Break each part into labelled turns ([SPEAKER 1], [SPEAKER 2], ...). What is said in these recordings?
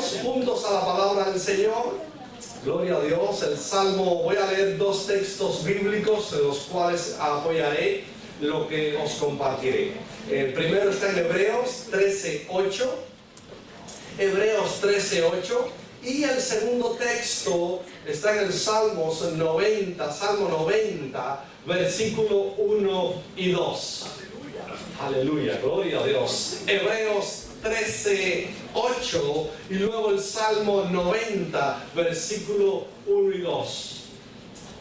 [SPEAKER 1] Vamos juntos a la palabra del Señor. Gloria a Dios. El Salmo, voy a leer dos textos bíblicos de los cuales apoyaré lo que os compartiré. El primero está en Hebreos 13:8. Hebreos 13:8. Y el segundo texto está en el Salmo 90, versículo 1 y 2. Aleluya, gloria a Dios. Hebreos 13:8 y luego el Salmo 90, versículo 1 y 2.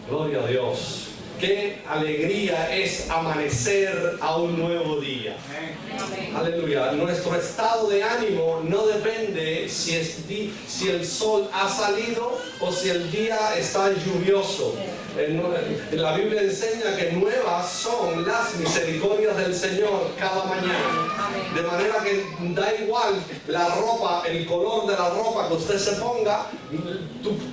[SPEAKER 1] Gloria a Dios. Qué alegría es amanecer a un nuevo día. Aleluya. Nuestro estado de ánimo no depende si el sol ha salido o si el día está lluvioso. La Biblia enseña que nuevas son las misericordias del Señor cada mañana. De manera que da igual la ropa, el color de la ropa que usted se ponga,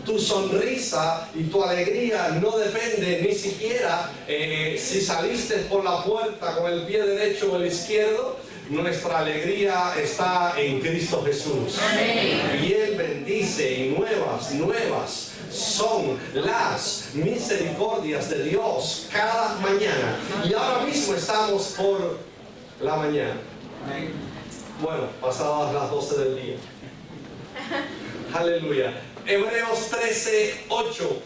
[SPEAKER 1] tu sonrisa y tu alegría no depende ni siquiera si saliste por la puerta con el pie derecho o el izquierdo. Nuestra alegría está en Cristo Jesús. Amén. Y Él bendice, y nuevas son las misericordias de Dios cada mañana. Y ahora mismo estamos por la mañana. Bueno, pasadas las 12 del día. Aleluya. Hebreos 13:8.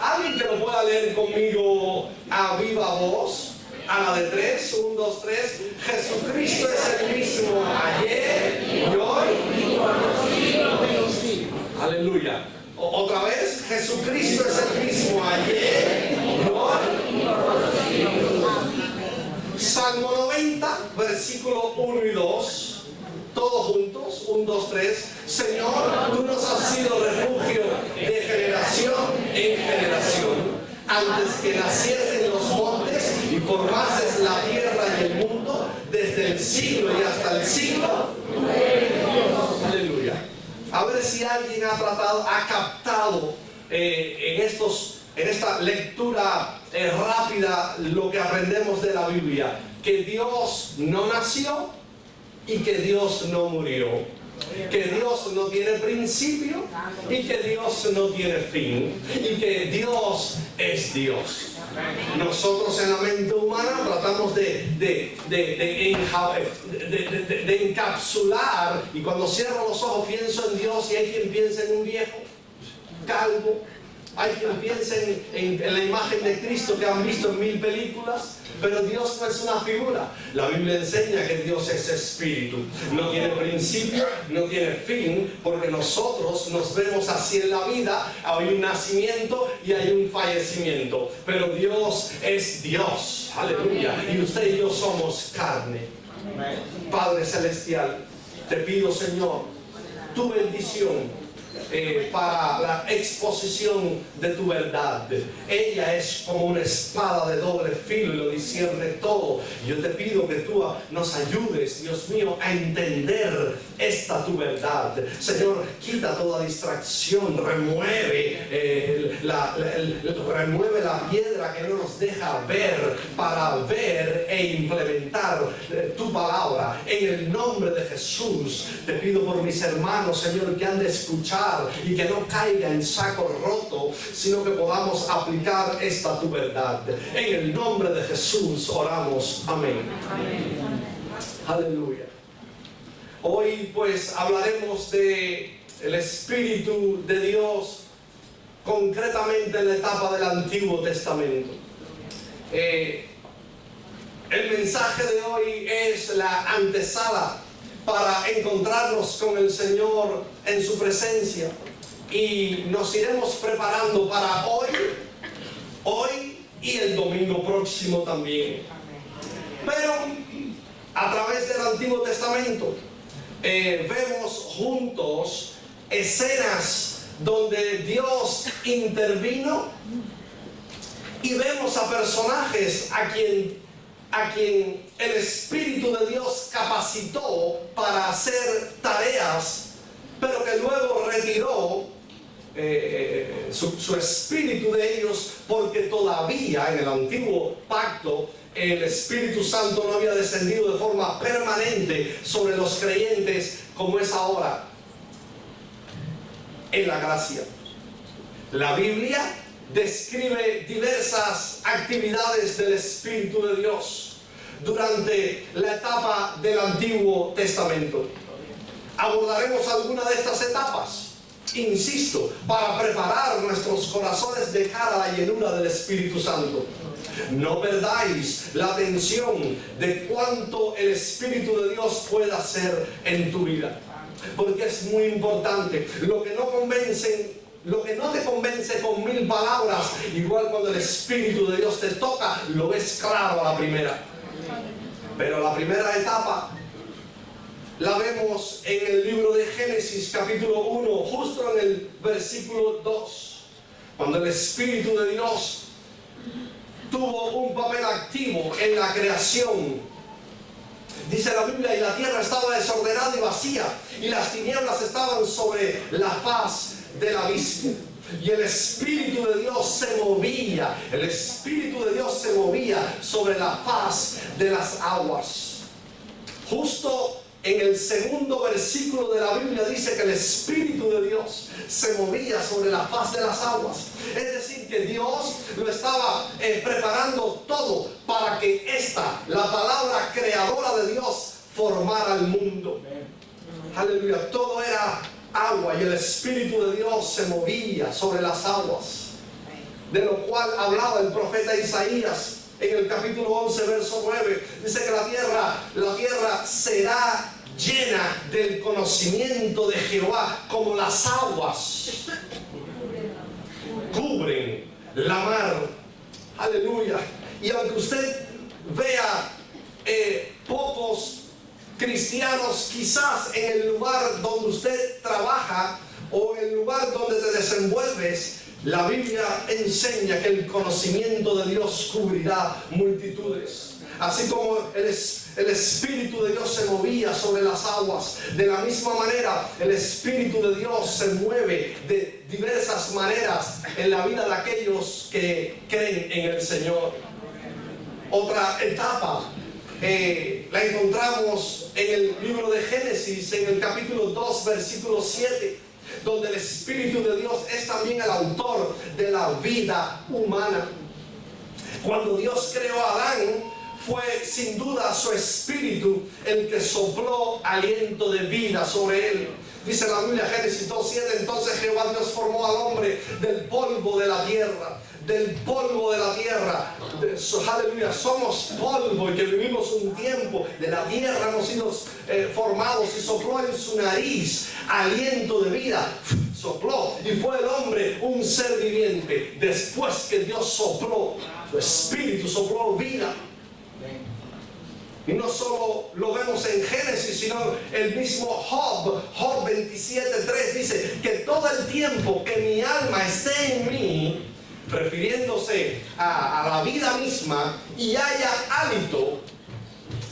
[SPEAKER 1] ¿Alguien que lo pueda leer conmigo a viva voz? A la de 3, 1, 2, 3. Jesucristo es el mismo ayer y hoy y por los siglos de los siglos. Aleluya. Otra vez, Jesucristo es el mismo ayer y hoy y por los siglos. Salmo 90, versículo 1 y 2. Todos juntos, 1, 2, 3. Señor, tú nos has sido refugio de generación en generación. Antes que naciesen los montes y formases la tierra y el mundo, desde el siglo y hasta el siglo. Aleluya. A ver si alguien ha captado en esta lectura rápida lo que aprendemos de la Biblia. Que Dios no nació y que Dios no murió. Que Dios no tiene principio y que Dios no tiene fin, y que Dios es Dios. Nosotros en la mente humana tratamos de encapsular, y cuando cierro los ojos pienso en Dios, y hay quien piensa en un viejo calvo, hay quien piensa en la imagen de Cristo que han visto en 1000 películas. Pero Dios no es una figura. La Biblia enseña que Dios es espíritu. No tiene principio, no tiene fin, porque nosotros nos vemos así en la vida. Hay un nacimiento y hay un fallecimiento. Pero Dios es Dios. Aleluya. Y usted y yo somos carne. Padre Celestial, te pido, Señor, tu bendición para la exposición de tu verdad. Ella es como una espada de doble filo y lo discierne todo. Yo te pido que tú nos ayudes, Dios mío, a entender esta tu verdad. Señor, quita toda distracción, remueve la piedra que no nos deja ver, para ver e implementar tu palabra. En el nombre de Jesús te pido por mis hermanos, Señor, que han de escuchar y que no caiga en saco roto, sino que podamos aplicar esta tu verdad. En el nombre de Jesús oramos. Amén. Amén. Aleluya. Hoy pues hablaremos de el Espíritu de Dios, concretamente en la etapa del Antiguo Testamento. El mensaje de hoy es la antesala para encontrarnos con el Señor en su presencia, y nos iremos preparando para hoy y el domingo próximo también. Pero a través del Antiguo Testamento vemos juntos escenas donde Dios intervino, y vemos a personajes a quien el Espíritu de Dios capacitó para hacer tareas, pero que luego retiró su espíritu de ellos, porque todavía en el antiguo pacto el Espíritu Santo no había descendido de forma permanente sobre los creyentes como es ahora. en la gracia. La Biblia describe diversas actividades del Espíritu de Dios durante la etapa del Antiguo Testamento. Abordaremos alguna de estas etapas, insisto, para preparar nuestros corazones de cara a la llenura del Espíritu Santo. No perdáis la atención de cuánto el Espíritu de Dios puede hacer en tu vida, porque es muy importante. Lo que no te convence con 1000 palabras, igual cuando el Espíritu de Dios te toca, lo ves claro a la primera. Pero la primera etapa la vemos en el libro de Génesis capítulo 1, justo en el versículo 2, cuando el Espíritu de Dios tuvo un papel activo en la creación. Dice la Biblia: y la tierra estaba desordenada y vacía, y las tinieblas estaban sobre la faz del abismo. Y el Espíritu de Dios se movía, el Espíritu de Dios se movía sobre la faz de las aguas. Justo en el segundo versículo de la Biblia dice que el Espíritu de Dios se movía sobre la faz de las aguas. Es decir, que Dios lo estaba preparando todo para que la palabra creadora de Dios, formara el mundo. Aleluya. Todo era agua y el Espíritu de Dios se movía sobre las aguas, de lo cual hablaba el profeta Isaías en el capítulo 11, verso 9. Dice que la tierra será llena del conocimiento de Jehová, como las aguas cubren la mar. Aleluya. Y aunque usted vea pocos cristianos quizás en el lugar donde usted trabaja o en el lugar donde te desenvuelves, la Biblia enseña que el conocimiento de Dios cubrirá multitudes. Así como el Espíritu de Dios se movía sobre las aguas, de la misma manera el Espíritu de Dios se mueve de diversas maneras en la vida de aquellos que creen en el Señor. Otra etapa la encontramos en el libro de Génesis, en el capítulo 2, versículo 7, donde el Espíritu de Dios es también el autor de la vida humana. Cuando Dios creó a Adán, fue sin duda su espíritu el que sopló aliento de vida sobre él. Dice la Biblia, Génesis 2:7, entonces Jehová Dios formó al hombre del polvo de la tierra. Del polvo de la tierra. Aleluya, somos polvo y que vivimos un tiempo. De la tierra hemos sido formados, y sopló en su nariz aliento de vida. Sopló y fue el hombre un ser viviente. Después que Dios sopló, su espíritu sopló vida. Y no solo lo vemos en Génesis, sino el mismo Job 27:3 dice que todo el tiempo que mi alma esté en mí, refiriéndose a la vida misma, y haya hálito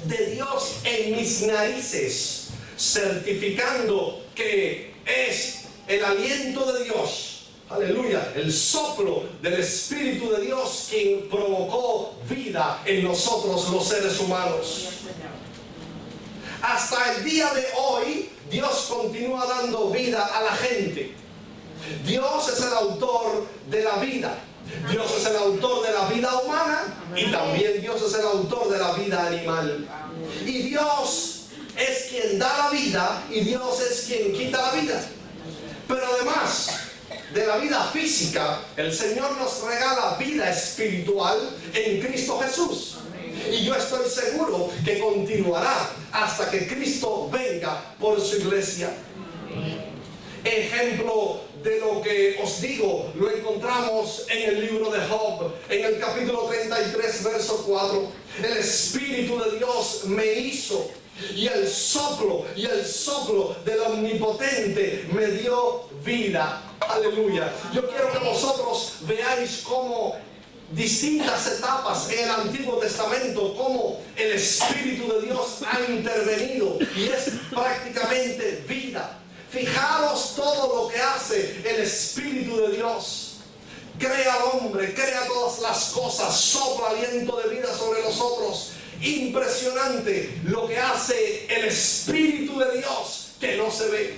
[SPEAKER 1] de Dios en mis narices, certificando que es el aliento de Dios, aleluya, el soplo del Espíritu de Dios quien provocó vida en nosotros los seres humanos. Hasta el día de hoy, Dios continúa dando vida a la gente. Dios es el autor de la vida. Dios es el autor de la vida humana y también Dios es el autor de la vida animal. Y Dios es quien da la vida y Dios es quien quita la vida. Pero además de la vida física, el Señor nos regala vida espiritual en Cristo Jesús. Y yo estoy seguro que continuará hasta que Cristo venga por su iglesia. Ejemplo de lo que os digo lo encontramos en el libro de Job, en el capítulo 33, verso 4. El Espíritu de Dios me hizo, y el soplo del Omnipotente me dio vida. Aleluya. Yo quiero que vosotros veáis cómo distintas etapas en el Antiguo Testamento, cómo el Espíritu de Dios ha intervenido y es prácticamente vida. Fijaros todo lo que hace el Espíritu de Dios. Crea al hombre, crea todas las cosas, sopla aliento de vida sobre nosotros. Impresionante lo que hace el Espíritu de Dios que no se ve.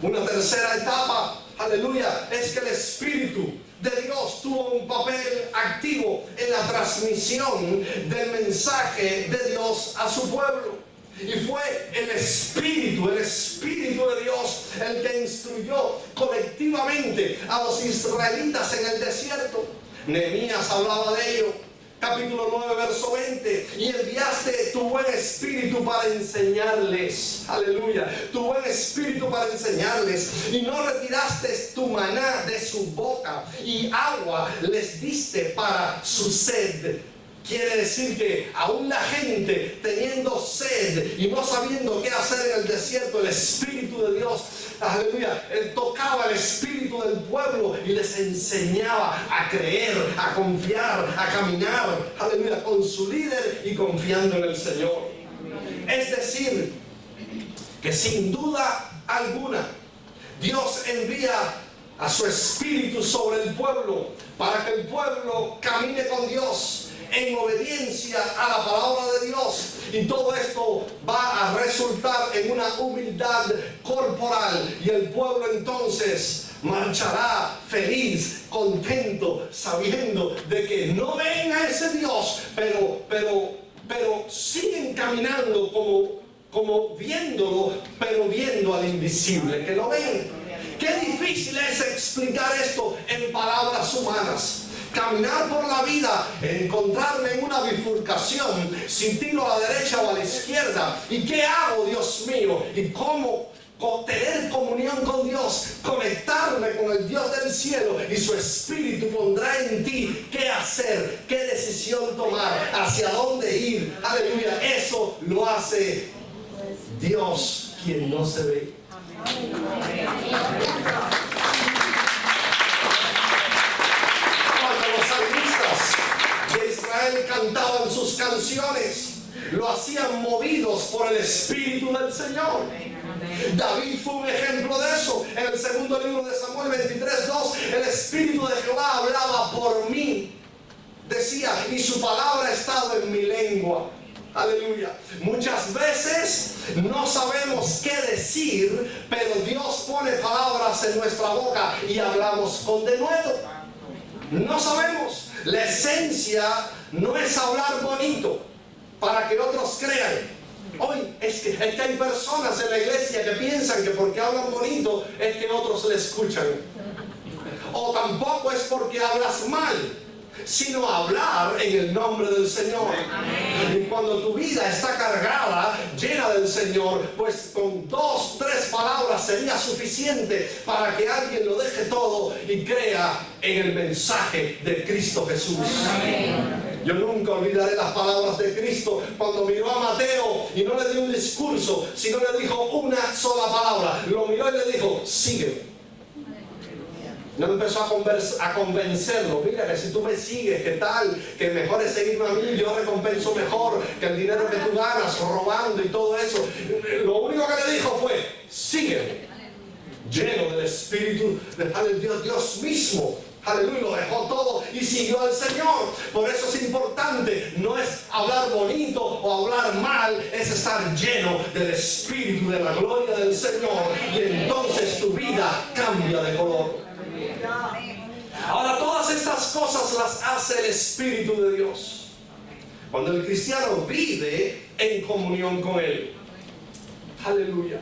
[SPEAKER 1] Una tercera etapa, aleluya, es que el Espíritu de Dios tuvo un papel activo en la transmisión del mensaje de Dios a su pueblo. Y fue el Espíritu de Dios el que instruyó colectivamente a los israelitas en el desierto. Nehemías hablaba de ello. Capítulo 9, verso 20. Y enviaste tu buen espíritu para enseñarles. Aleluya. Tu buen espíritu para enseñarles. Y no retiraste tu maná de su boca. Y agua les diste para su sed. Quiere decir que aún la gente teniendo sed y no sabiendo qué hacer en el desierto, el Espíritu de Dios, aleluya, él tocaba el espíritu del pueblo y les enseñaba a creer, a confiar, a caminar, aleluya, con su líder y confiando en el Señor. Es decir, que sin duda alguna Dios envía a su espíritu sobre el pueblo para que el pueblo camine con Dios en obediencia a la palabra de Dios, y todo esto va a resultar en una humildad corporal, y el pueblo entonces marchará feliz, contento, sabiendo de que no ven a ese Dios, pero siguen caminando como viéndolo, pero viendo al invisible, que lo ven. Qué difícil es explicar esto en palabras humanas. Caminar por la vida, encontrarme en una bifurcación, si tiro a la derecha o a la izquierda. ¿Y qué hago, Dios mío? ¿Y cómo tener comunión con Dios? Conectarme con el Dios del cielo, y su Espíritu pondrá en ti qué hacer, qué decisión tomar, hacia dónde ir. Aleluya. Eso lo hace Dios, quien no se ve. Cantaban sus canciones, lo hacían movidos por el Espíritu del Señor. David fue un ejemplo de eso. En el segundo libro de Samuel 23:2, el Espíritu de Jehová hablaba por mí, decía, y su palabra ha estado en mi lengua. Aleluya. Muchas veces no sabemos qué decir, pero Dios pone palabras en nuestra boca y hablamos con denuedo. No sabemos. La esencia no es hablar bonito para que otros crean. Hoy es que hay personas en la iglesia que piensan que porque hablan bonito es que otros le escuchan. O tampoco es porque hablas mal, sino hablar en el nombre del Señor. Y cuando tu vida está cargada, llena del Señor, pues con 2, 3 palabras sería suficiente para que alguien lo deje todo y crea en el mensaje de Cristo Jesús. Yo nunca olvidaré las palabras de Cristo cuando miró a Mateo y no le dio un discurso, sino le dijo una sola palabra. Lo miró y le dijo, sígueme. No empezó a convencerlo. Mira, que si tú me sigues, ¿qué tal? Que mejor es seguirme a mí, yo recompenso mejor que el dinero que tú ganas robando y todo eso. Lo único que le dijo fue, sígueme. Lleno del Espíritu de Dios mismo. Aleluya, lo dejó todo y siguió al Señor. Por eso es importante, no es hablar bonito o hablar mal, es estar lleno del Espíritu, de la gloria del Señor. Y entonces tu vida cambia de color. Ahora, todas estas cosas las hace el Espíritu de Dios cuando el cristiano vive en comunión con Él. Aleluya.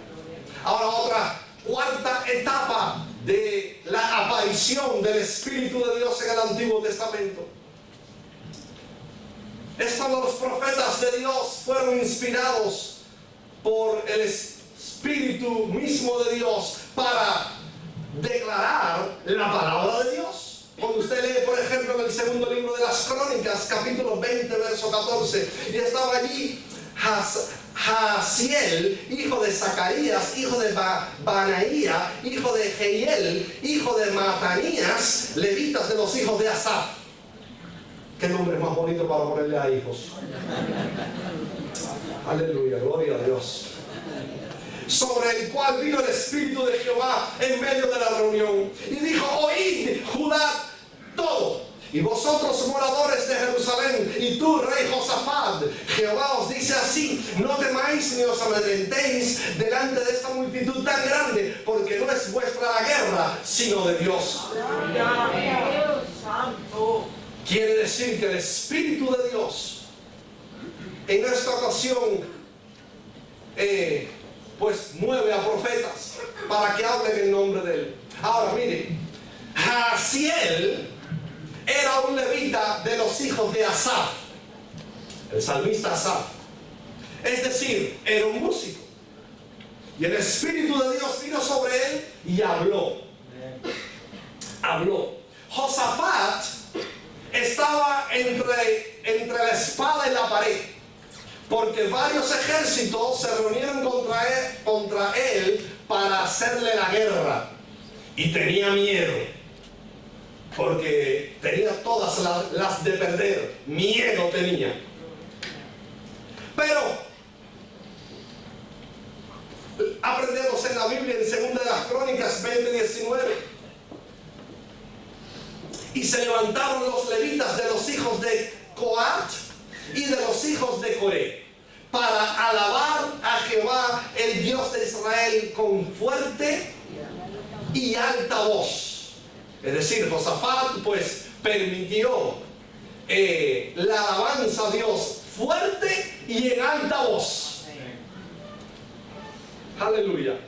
[SPEAKER 1] Ahora, otra cuarta etapa de la aparición del Espíritu de Dios en el Antiguo Testamento es cuando los profetas de Dios fueron inspirados por el Espíritu mismo de Dios para declarar la palabra de Dios. Cuando usted lee, por ejemplo, en el segundo libro de las Crónicas, capítulo 20, verso 14, y estaba allí Jaasiel, hijo de Zacarías, hijo de Banaía, hijo de Jehiel, hijo de Matanías, levitas de los hijos de Asaf. Qué nombre más bonito para ponerle a hijos. Aleluya, gloria a Dios. Sobre el cual vino el Espíritu de Jehová en medio de la reunión y dijo, oíd, Judá, todo, y vosotros moradores de Jerusalén, y tú, rey Josafat, Jehová os dice así, no temáis ni os amedrentéis delante de esta multitud tan grande, porque no es es vuestra la guerra, sino de Dios. Quiere decir que el Espíritu de Dios en esta ocasión pues mueve a profetas para que hablen en nombre de Él. Ahora mire, Jaasiel era un levita de los hijos de Asaf, el salmista Asaf. Es decir, era un músico. Y el Espíritu de Dios vino sobre él y habló. Josafat estaba entre la espada y la pared, porque varios ejércitos se reunieron contra él para hacerle la guerra. Y tenía miedo, porque tenía todas las de perder. Miedo tenía. Pero aprendemos en la Biblia, en 2 de las Crónicas 20:19. Y se levantaron los levitas de los hijos de Coat y de los hijos de Coré para alabar a Jehová, el Dios de Israel, con fuerte y alta voz. Es decir, Josafat pues permitió la alabanza a Dios fuerte y en alta voz. Aleluya.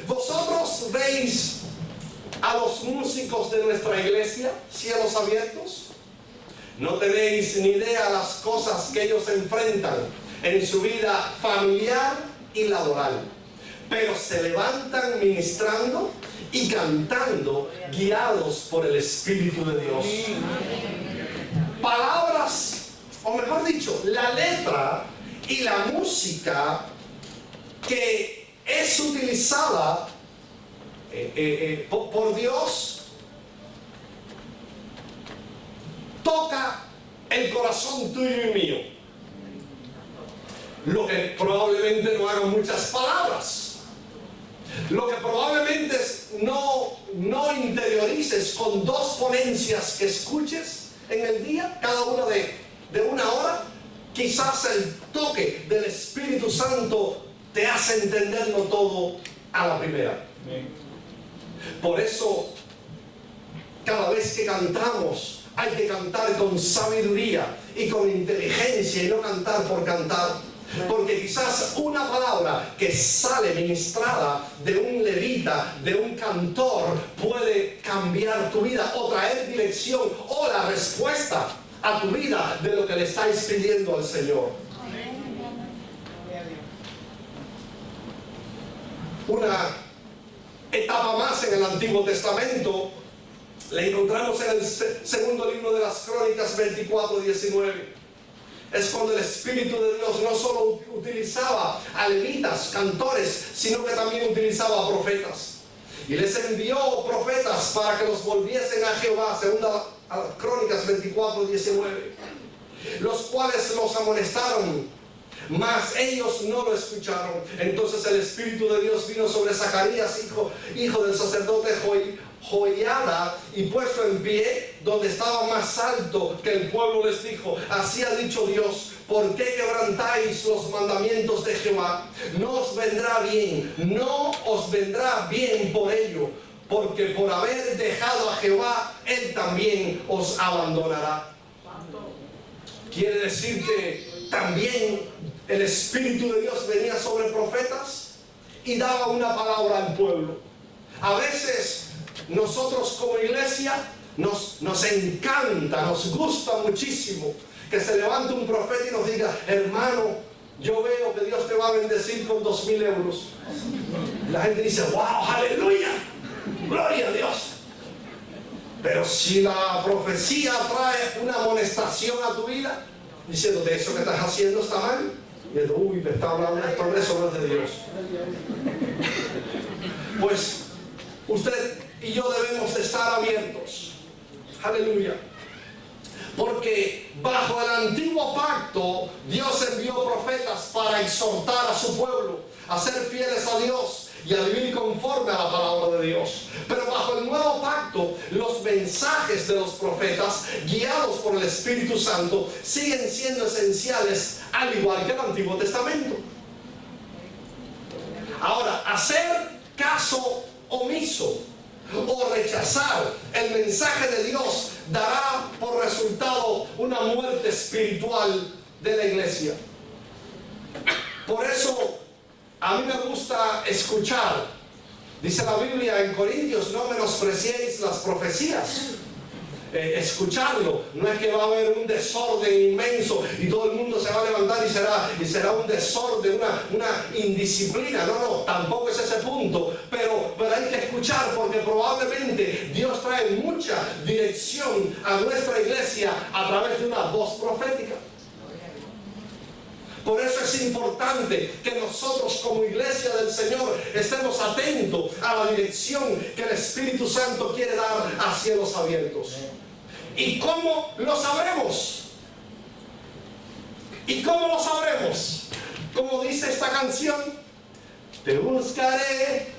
[SPEAKER 1] Vosotros veis a los músicos de nuestra iglesia, cielos abiertos. No tenéis ni idea las cosas que ellos enfrentan en su vida familiar y laboral, pero se levantan ministrando y cantando, guiados por el Espíritu de Dios. Palabras, o mejor dicho, la letra y la música que es utilizada por Dios toca el corazón tuyo y mío. Lo que probablemente no hagan muchas palabras, lo que probablemente no interiorices con 2 ponencias que escuches en el día, cada una de 1 hora. Quizás el toque del Espíritu Santo te hace entenderlo todo a la primera. Por eso, cada vez que cantamos, hay que cantar con sabiduría y con inteligencia y no cantar por cantar. Porque quizás una palabra que sale ministrada de un levita, de un cantor, puede cambiar tu vida o traer dirección o la respuesta a tu vida de lo que le estáis pidiendo al Señor. Una etapa más en el Antiguo Testamento la encontramos en el segundo libro de las Crónicas 24:19. Es cuando el Espíritu de Dios no solo utilizaba a levitas, cantores, sino que también utilizaba a profetas. Y les envió profetas para que los volviesen a Jehová, segunda Crónicas 24:19. Los cuales los amonestaron, mas ellos no lo escucharon. Entonces el Espíritu de Dios vino sobre Zacarías, hijo del sacerdote Joiada, y puesto en pie donde estaba más alto que el pueblo, les dijo: así ha dicho Dios, ¿por qué quebrantáis los mandamientos de Jehová? No os vendrá bien por ello, porque por haber dejado a Jehová, Él también os abandonará. Quiere decir que también el Espíritu de Dios venía sobre profetas y daba una palabra al pueblo. A veces nosotros como iglesia nos encanta, nos gusta muchísimo que se levante un profeta y nos diga: hermano, yo veo que Dios te va a bendecir con 2,000 euros. La gente dice: wow, aleluya, gloria a Dios. Pero si la profecía trae una amonestación a tu vida, diciéndote: eso que estás haciendo está mal, y dices: uy, me está hablando esto, eso no es de Dios. Pues usted y yo debemos de estar abiertos. Aleluya. Porque bajo el antiguo pacto Dios envió profetas para exhortar a su pueblo a ser fieles a Dios y a vivir conforme a la palabra de Dios. Pero bajo el nuevo pacto, los mensajes de los profetas, guiados por el Espíritu Santo, siguen siendo esenciales, al igual que el Antiguo Testamento. Ahora, hacer caso omiso o rechazar el mensaje de Dios dará por resultado una muerte espiritual de la iglesia. Por eso a mí me gusta escuchar, dice la Biblia en Corintios, no menospreciéis las profecías. Escucharlo, no es que va a haber un desorden inmenso y todo el mundo se va a levantar y será un desorden, una indisciplina. No, tampoco es ese punto, pero hay que escuchar, porque probablemente Dios trae mucha dirección a nuestra iglesia a través de una voz profética. Por eso es importante que nosotros como iglesia del Señor estemos atentos a la dirección que el Espíritu Santo quiere dar a cielos abiertos. ¿Y cómo lo sabremos? ¿Y cómo lo sabremos? Como dice esta canción: te buscaré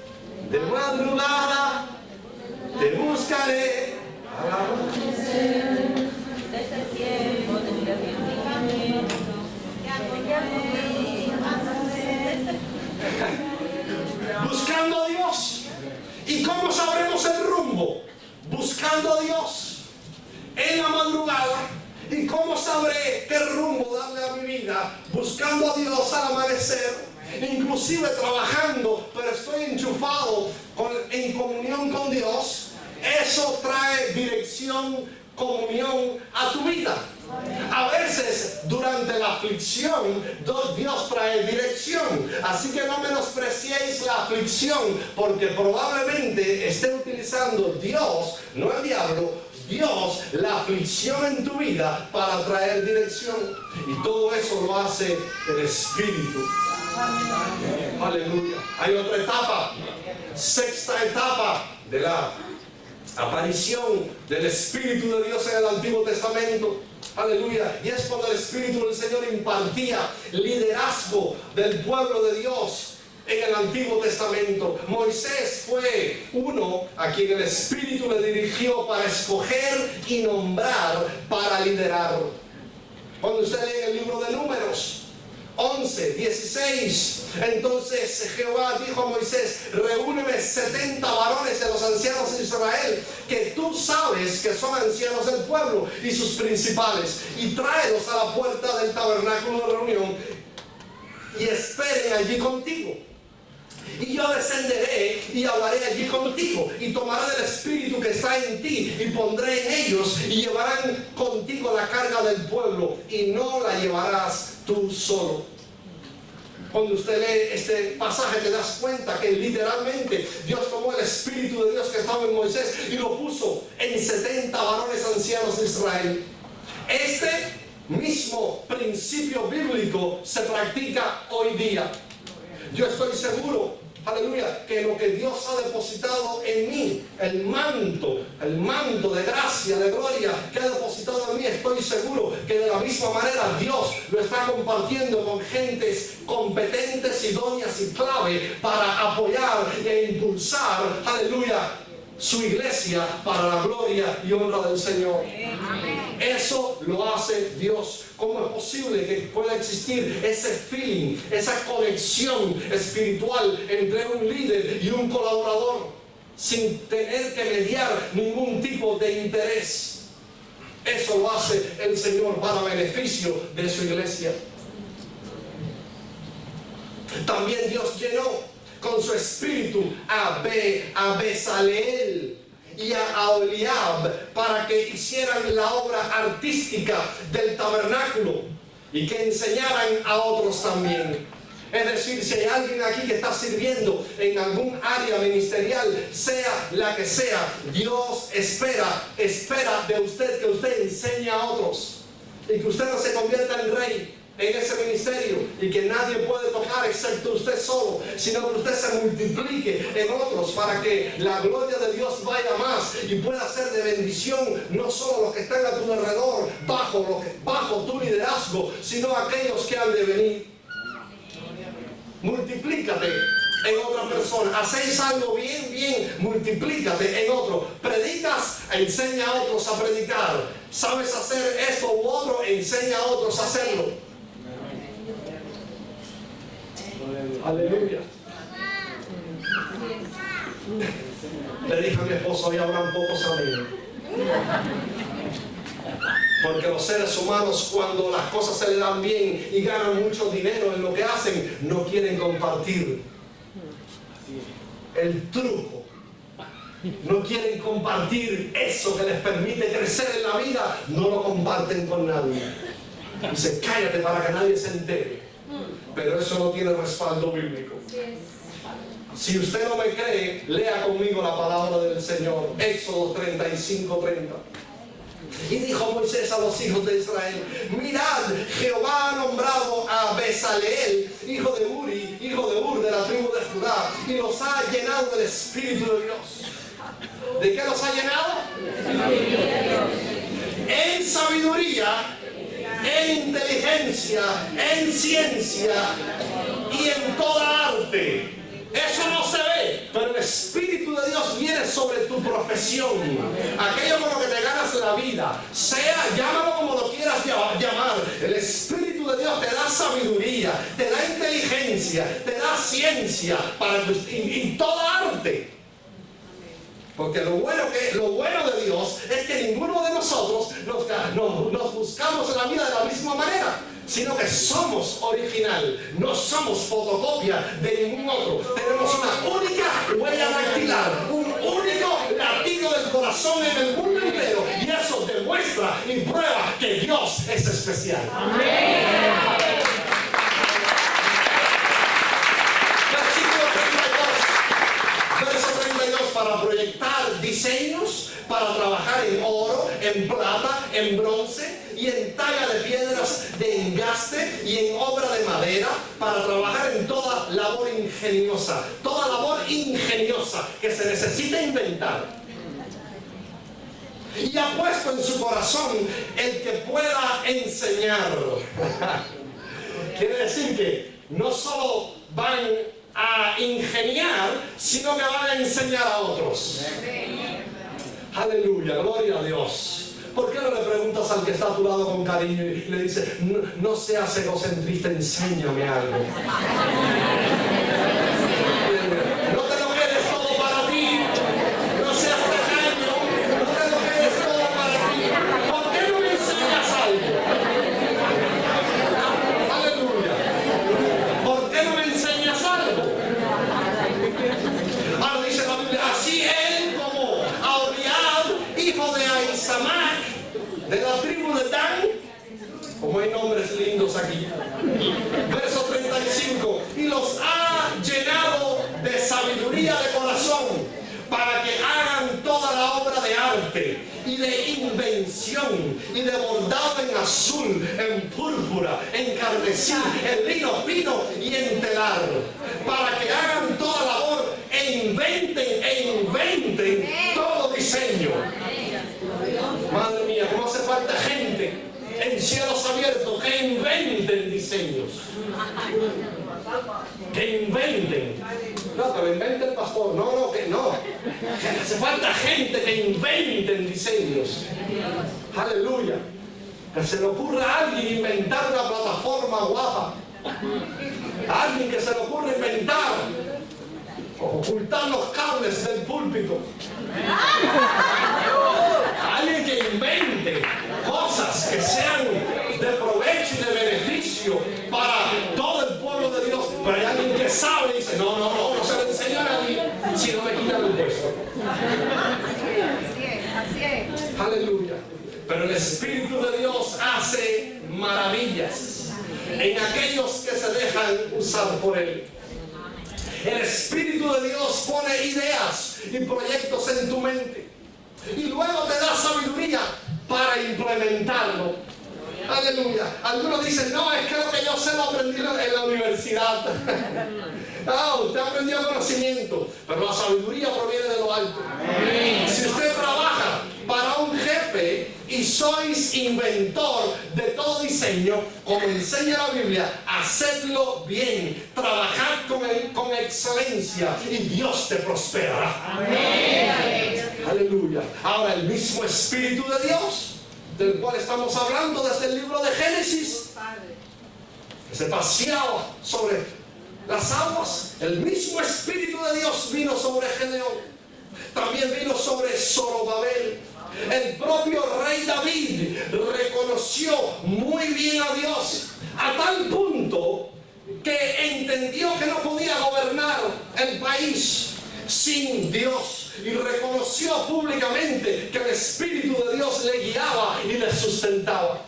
[SPEAKER 1] de madrugada, te buscaré al amanecer.
[SPEAKER 2] Desde el tiempo de mi camino,
[SPEAKER 1] buscando a Dios. ¿Y cómo sabremos el rumbo? Buscando a Dios en la madrugada. ¿Y cómo sabré qué rumbo darle a mi vida? Buscando a Dios al amanecer, inclusive trabajando, pero estoy enchufado en comunión con Dios. Eso trae dirección, comunión a tu vida. A veces durante la aflicción Dios trae dirección, así que no menospreciéis la aflicción, porque probablemente esté utilizando Dios, no el diablo, Dios, la aflicción en tu vida para traer dirección, y todo eso lo hace el Espíritu. Aleluya. Hay otra etapa, sexta etapa de la aparición del Espíritu de Dios en el Antiguo Testamento. Aleluya. Y es cuando el Espíritu del Señor impartía liderazgo del pueblo de Dios en el Antiguo Testamento. Moisés fue uno a quien el Espíritu le dirigió para escoger y nombrar para liderar. Cuando usted lee el libro de Números 11, 16, entonces Jehová dijo a Moisés: reúneme 70 varones de los ancianos de Israel, que tú sabes que son ancianos del pueblo, y sus principales, y tráelos a la puerta del tabernáculo de reunión, y esperen allí contigo. Y yo descenderé y hablaré allí contigo, y tomaré del Espíritu que está en ti y pondré en ellos, y llevarán contigo la carga del pueblo, y no la llevarás tú solo. Cuando usted lee este pasaje te das cuenta que literalmente Dios tomó el Espíritu de Dios que estaba en Moisés y lo puso en 70 varones ancianos de Israel. Este mismo principio bíblico se practica hoy día. Yo estoy seguro, aleluya, que lo que Dios ha depositado en mí, el manto de gracia, de gloria que ha depositado en mí, estoy seguro que de la misma manera Dios lo está compartiendo con gentes competentes, idóneas y clave para apoyar e impulsar, aleluya, su iglesia para la gloria y honra del Señor. Eso lo hace Dios. ¿Cómo es posible que pueda existir ese feeling, esa conexión espiritual entre un líder y un colaborador sin tener que mediar ningún tipo de interés? Eso lo hace el Señor para beneficio de su iglesia. También Dios llenó con su espíritu a Bezaleel y a Aholiab para que hicieran la obra artística del tabernáculo y que enseñaran a otros también. Es decir, si hay alguien aquí que está sirviendo en algún área ministerial, sea la que sea, Dios espera de usted que usted enseñe a otros y que usted no se convierta en rey en ese ministerio y que nadie puede tocar excepto usted solo, sino que usted se multiplique en otros para que la gloria de Dios vaya más y pueda ser de bendición no solo a los que están a tu alrededor bajo tu liderazgo, sino a aquellos que han de venir. Multiplícate en otra persona. Hacéis algo bien, multiplícate en otro. Predicas, enseña a otros a predicar. Sabes hacer esto u otro, enseña a otros a hacerlo. Aleluya. Le dije a mi esposo, hoy habrán pocos amigos. Porque los seres humanos, cuando las cosas se les dan bien y ganan mucho dinero en lo que hacen, no quieren compartir el truco. No quieren compartir eso que les permite crecer en la vida. No lo comparten con nadie. Dice, cállate para que nadie se entere. Pero eso no tiene respaldo bíblico. Si usted no me cree, lea conmigo la palabra del Señor. Éxodo 35:30. Y dijo Moisés a los hijos de Israel: mirad, Jehová ha nombrado a Bezaleel, hijo de Uri, hijo de Ur, de la tribu de Judá, y los ha llenado del Espíritu de Dios. ¿De qué los ha llenado? En sabiduría, en inteligencia, en ciencia y en toda arte. Eso no se ve, pero el Espíritu de Dios viene sobre tu profesión, aquello con lo que te ganas la vida, sea, llámalo como lo quieras llamar. El Espíritu de Dios te da sabiduría, te da inteligencia, te da ciencia y toda arte. Porque lo bueno de Dios es que ninguno de nosotros nos buscamos en la vida de la misma manera, sino que somos original, no somos fotocopia de ningún otro. Tenemos una única huella dactilar, un único latido del corazón en el mundo entero, y eso demuestra y prueba que Dios es especial. Amén. Para proyectar diseños, para trabajar en oro, en plata, en bronce y en talla de piedras de engaste y en obra de madera, para trabajar en toda labor ingeniosa que se necesita inventar. Y ha puesto en su corazón el que pueda enseñar. Quiere decir que no solo van a ingeniar, sino que van a enseñar a otros. Aleluya, gloria a Dios. ¿Por qué no le preguntas al que está a tu lado con cariño y le dices, no seas egocentrista, enséñame algo? No te lo quedes todo para ti, no seas tacaño, no te lo quedes todo para ti. ¿Por qué no me enseñas algo? Aleluya. ¿Por qué no me enseñas algo? Ahora dice la Biblia, así él como Aholiab, hijo de Ahisamach, de la tribu de Dan, como hay nombres lindos aquí. Verso 35, y los ha llenado de sabiduría de corazón, para que hagan toda la obra de arte y de invención y de bordado en azul, en púrpura, en carmesí, en lino fino y en telar, para que hagan toda labor e inventen todo diseño. Madre mía, ¿cómo hace falta gente en cielos abiertos que inventen diseños? Que inventen. No, que lo invente el pastor. No. Que hace falta gente que inventen diseños. Aleluya. Que se le ocurra a alguien inventar una plataforma guapa. A alguien que se le ocurra inventar, ocultar los cables del púlpito. Alguien que invente cosas que sean de provecho y de beneficio para todo el pueblo de Dios. Pero hay alguien que sabe y dice, no se lo enseña a nadie si no me quitan el puesto.
[SPEAKER 2] Así es.
[SPEAKER 1] Aleluya. Pero el Espíritu de Dios hace maravillas en aquellos que se dejan usar por Él. El Espíritu de Dios pone ideas y proyectos en tu mente y luego te da sabiduría para implementarlo. Aleluya. Algunos dicen, no, es que lo que yo sé lo aprendí en la universidad. Usted aprendió conocimiento, pero la sabiduría proviene de lo alto. Si usted trabaja para un jefe y sois inventor de todo diseño, como enseña la Biblia, hacedlo bien, trabajad con excelencia y Dios te prosperará. Amén. Aleluya. Ahora el mismo Espíritu de Dios, del cual estamos hablando desde el libro de Génesis, que se paseaba sobre las aguas, el mismo Espíritu de Dios vino sobre Gedeón. también vino sobre Zorobabel. El propio rey David reconoció muy bien a Dios, a tal punto que entendió que no podía gobernar el país sin Dios, y reconoció públicamente que el Espíritu de Dios le guiaba y le sustentaba.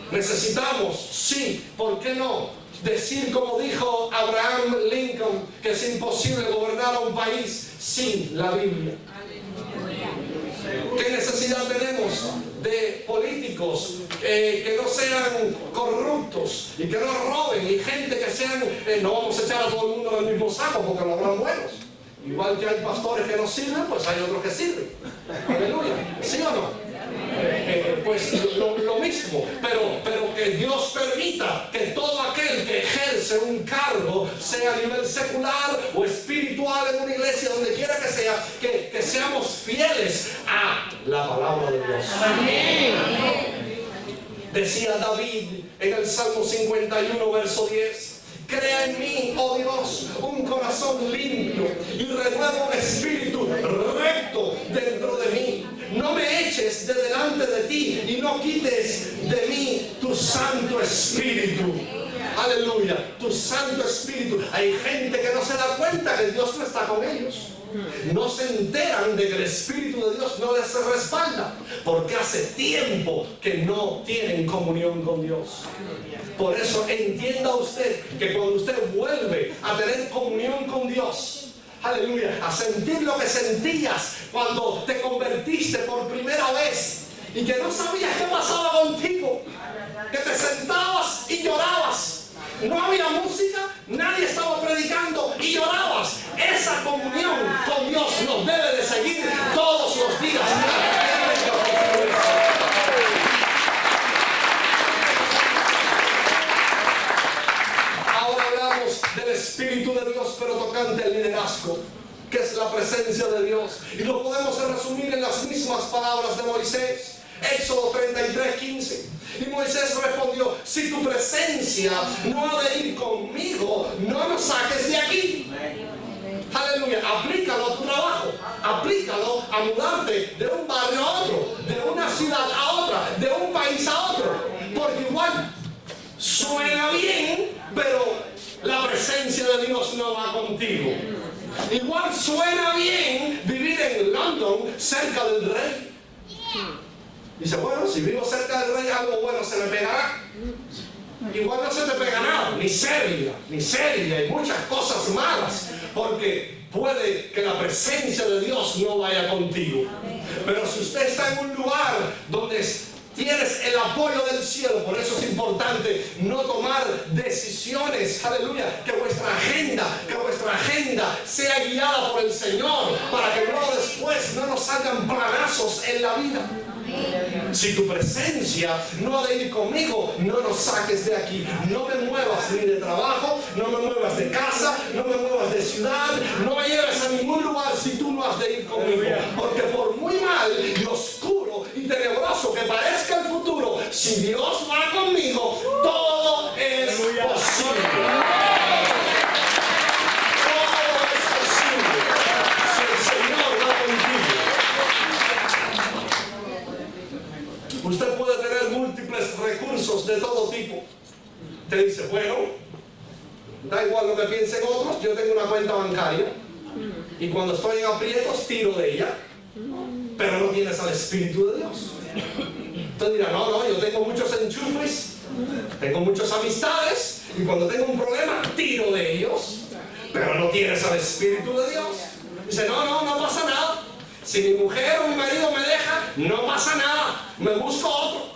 [SPEAKER 1] Necesitamos, sí, ¿por qué no?, decir como dijo Abraham Lincoln, que es imposible gobernar a un país sin la Biblia. ¿Qué necesidad tenemos de políticos que no sean corruptos y que no roben, y gente que sean, no vamos a echar a todo el mundo en el mismo saco porque lo habrán buenos? Igual que hay pastores que no sirven, pues hay otros que sirven. Aleluya. ¿Sí o no? Pues lo mismo, pero que Dios permita que todo aquel que ejerce un cargo, sea a nivel secular o espiritual en una iglesia, donde quiera que sea, que seamos fieles a la palabra de Dios. Amén. Decía David en el Salmo 51, verso 10: crea en mí, oh Dios, un corazón limpio y renueva un espíritu recto dentro de mí. No me eches de delante de ti y no quites de mí tu Santo Espíritu. Aleluya, tu Santo Espíritu. Hay gente que no se da cuenta que Dios no está con ellos. No se enteran de que el Espíritu de Dios no les respalda, porque hace tiempo que no tienen comunión con Dios. Por eso entienda usted que cuando usted vuelve a tener comunión con Dios, aleluya, a sentir lo que sentías cuando te convertiste por primera vez y que no sabías qué pasaba contigo, que te sentabas y llorabas. No había música, nadie estaba predicando y llorabas. Esa comunión con Dios nos debe de seguir todos los días. Ahora hablamos del Espíritu de Dios, pero tocante al liderazgo, que es la presencia de Dios. Y lo podemos resumir en las mismas palabras de Moisés. Éxodo 33:15. Y Moisés respondió: si tu presencia no ha de ir conmigo, no nos saques de aquí. Aleluya. Aplícalo a tu trabajo, aplícalo a mudarte de un barrio a otro, de una ciudad a otra, de un país a otro, porque igual suena bien, pero la presencia de Dios no va contigo. Igual suena bien vivir en London, cerca del rey. Dice, bueno, si vivo cerca del rey, algo bueno se me pegará. Igual no se te pega nada, miseria, y muchas cosas malas, porque puede que la presencia de Dios no vaya contigo. Pero si usted está en un lugar donde tienes el apoyo del cielo, por eso es importante no tomar decisiones, aleluya, que vuestra agenda sea guiada por el Señor, para que luego después no nos salgan planazos en la vida. Si tu presencia no ha de ir conmigo, no nos saques de aquí. No me muevas ni de trabajo, no me muevas de casa, no me muevas de ciudad, no me lleves a ningún lugar si tú no has de ir conmigo. Porque por muy mal y oscuro y tenebroso que parezca el futuro, si Dios va conmigo, todo es posible. Usted puede tener múltiples recursos de todo tipo. Te dice, bueno, da igual lo que piensen otros, yo tengo una cuenta bancaria y cuando estoy en aprietos tiro de ella, pero no tienes al Espíritu de Dios. Entonces dirá, no, yo tengo muchos enchufes, tengo muchas amistades y cuando tengo un problema tiro de ellos, pero no tienes al Espíritu de Dios. Dice, no pasa nada. Si mi mujer o mi marido me deja, no pasa nada, me busco otro.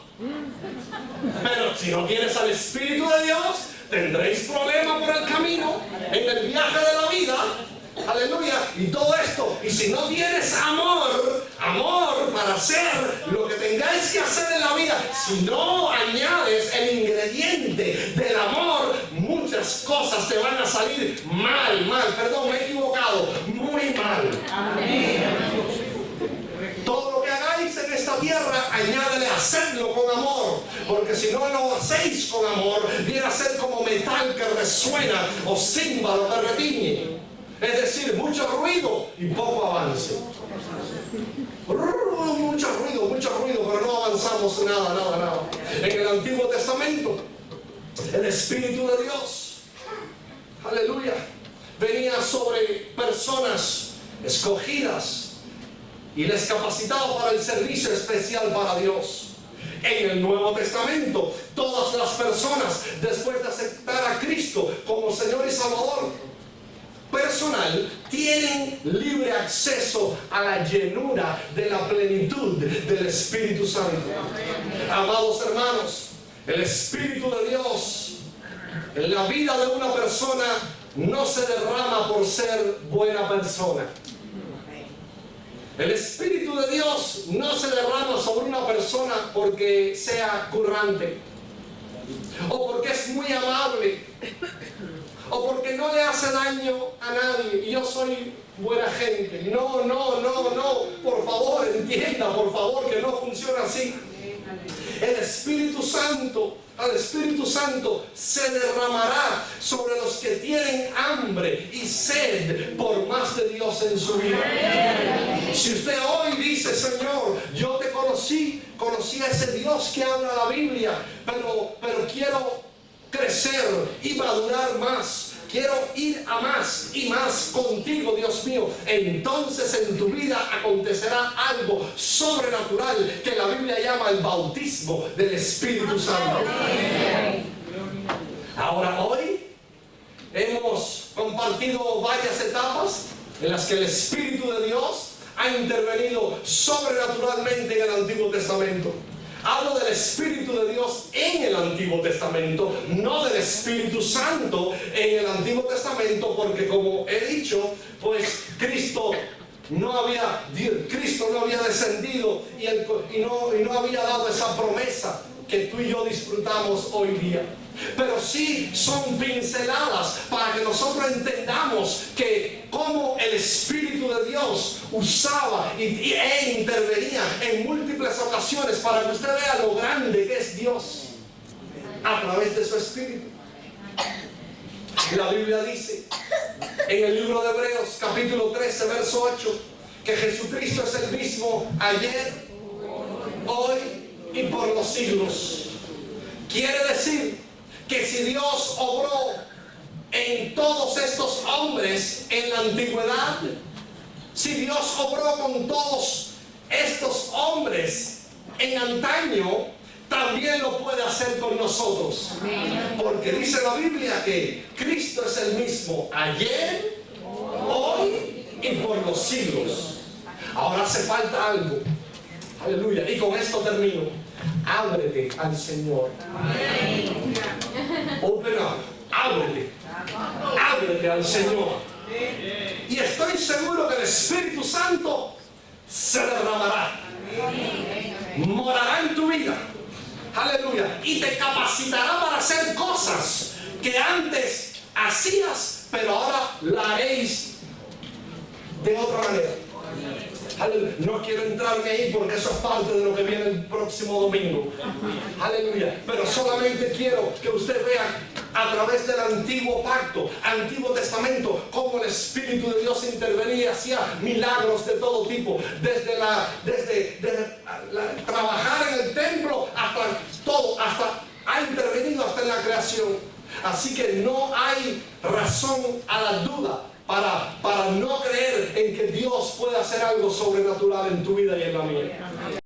[SPEAKER 1] Pero si no tienes al Espíritu de Dios, tendréis problemas por el camino, en el viaje de la vida. Aleluya. Y todo esto. Y si no tienes amor para hacer lo que tengáis que hacer en la vida, si no añades el ingrediente del amor, muchas cosas te van a salir mal, perdón, me he equivocado, muy mal. Amén. Todo lo que hagáis en esta tierra, añádele a hacerlo con amor, porque si no lo hacéis con amor, viene a ser como metal que resuena o címbalo que retiñe. Es decir, mucho ruido y poco avance. Mucho ruido, pero no avanzamos nada. En el Antiguo Testamento, el Espíritu de Dios, aleluya, venía sobre personas escogidas y les capacitaba para el servicio especial para Dios. En el Nuevo Testamento, todas las personas, después de aceptar a Cristo como Señor y Salvador personal, tienen libre acceso a la llenura de la plenitud del Espíritu Santo. Amados hermanos, el Espíritu de Dios en la vida de una persona no se derrama por ser buena persona. El Espíritu de Dios no se derrama sobre una persona porque sea currante, o porque es muy amable, o porque no le hace daño a nadie y yo soy buena gente. No, por favor, entienda, por favor, que no funciona así. El Espíritu Santo, al Espíritu Santo se derramará sobre los que tienen hambre y sed por más de Dios en su vida. Si usted hoy dice: Señor, yo te conocí a ese Dios que habla la Biblia, pero quiero crecer y madurar más, quiero ir a más y más contigo, Dios mío, entonces en tu vida acontecerá algo sobrenatural que la Biblia llama el bautismo del Espíritu Santo. Ahora, hoy hemos compartido varias etapas en las que el Espíritu de Dios ha intervenido sobrenaturalmente en el Antiguo Testamento. Hablo del Espíritu de Dios en el Antiguo Testamento, no del Espíritu Santo en el Antiguo Testamento, porque como he dicho, pues Cristo no había descendido y no había dado esa promesa que tú y yo disfrutamos hoy día. Pero sí son pinceladas para que nosotros entendamos que cómo el Espíritu de Dios usaba e intervenía en múltiples ocasiones para que usted vea lo grande que es Dios a través de su Espíritu. La Biblia dice en el libro de Hebreos capítulo 13 verso 8 que Jesucristo es el mismo ayer, hoy y por los siglos. Quiere decir que si Dios obró en todos estos hombres en la antigüedad, si Dios obró con todos estos hombres en antaño, también lo puede hacer con nosotros. Porque dice la Biblia que Cristo es el mismo ayer, hoy y por los siglos. Ahora hace falta algo. Aleluya. Y con esto termino. Ábrete al Señor. Open up. Ábrete al Señor. Y estoy seguro que el Espíritu Santo se derramará. Morará en tu vida. Aleluya. Y te capacitará para hacer cosas que antes hacías, pero ahora la haréis de otra manera. Aleluya. No quiero entrarme ahí porque eso es parte de lo que viene el próximo domingo. Aleluya. Pero solamente quiero que usted vea a través del antiguo pacto, Antiguo Testamento, cómo el Espíritu de Dios intervenía y hacía milagros de todo tipo. Desde trabajar en el templo hasta todo, ha intervenido hasta en la creación. Así que no hay razón a la duda para no creer en que Dios puede hacer algo sobrenatural en tu vida y en la mía.